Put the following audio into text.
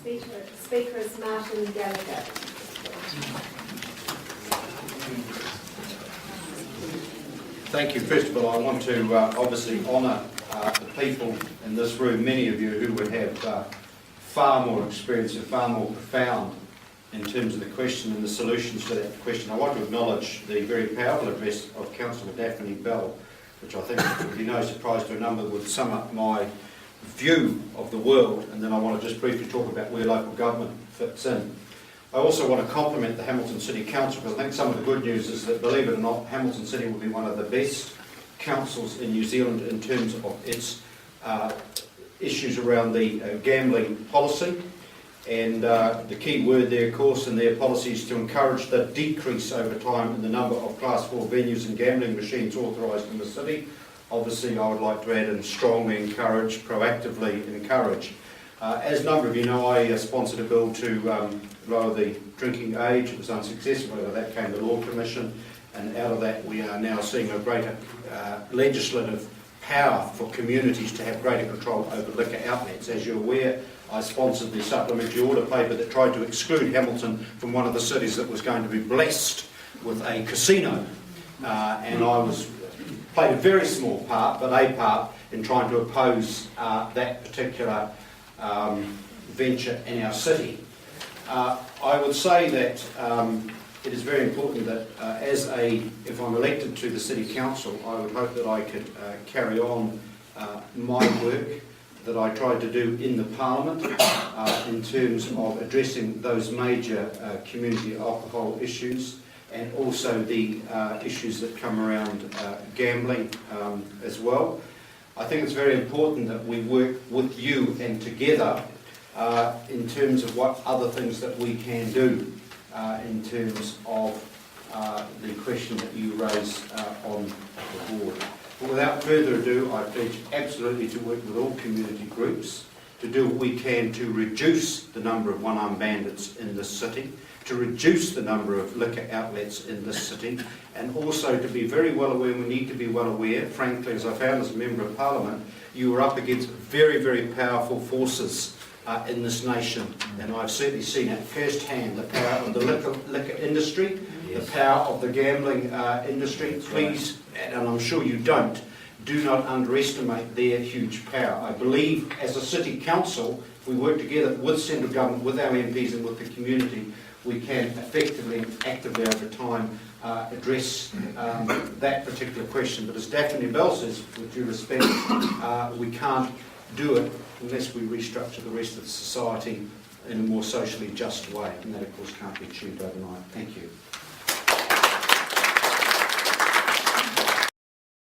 speaker is Martin Gallagher. Thank you. First of all, I want to obviously honour the people in this room, many of you who would have far more experience and far more profound in terms of the question and the solutions to that question. I want to acknowledge the very powerful address of Councillor Daphne Bell, which I think would be no surprise to a number, would sum up my view of the world, and then I want to just briefly talk about where local government fits in. I also want to compliment the Hamilton City Council, because I think some of the good news is that, believe it or not, Hamilton City will be one of the best councils in New Zealand in terms of its issues around the gambling policy. And the key word there, of course, in their policy is to encourage the decrease over time in the number of Class 4 venues and gambling machines authorised in the city. Obviously, I would like to add in strongly encourage, proactively encourage. As a number of you know, I sponsored a bill to lower the drinking age. It was unsuccessful. Out of that came the Law Commission, and out of that we are now seeing a greater legislative power for communities to have greater control over liquor outlets. As you're aware, I sponsored the supplementary order paper that tried to exclude Hamilton from one of the cities that was going to be blessed with a casino. And I played a very small part, but a part, in trying to oppose that particular venture in our city. I would say that it is very important that if I'm elected to the City Council, I would hope that I could carry on my work that I tried to do in the Parliament in terms of addressing those major community alcohol issues, and also the issues that come around gambling as well. I think it's very important that we work with you and together in terms of what other things that we can do in terms of the question that you raise on the board. But without further ado, I pledge absolutely to work with all community groups to do what we can to reduce the number of one-armed bandits in this city, to reduce the number of liquor outlets in this city, and also to be very well aware, we need to be well aware, frankly, as I found as a Member of Parliament, you are up against very, very powerful forces in this nation, and I've certainly seen it firsthand, the power of the liquor industry, yes, the power of the gambling industry. Please, and I'm sure you don't, do not underestimate their huge power. I believe as a City Council, if we work together with central government, with our MPs and with the community, we can effectively and actively over time address that particular question. But as Daphne Bell says, with due respect, we can't do it unless we restructure the rest of the society in a more socially just way, and that of course can't be achieved overnight. Thank you.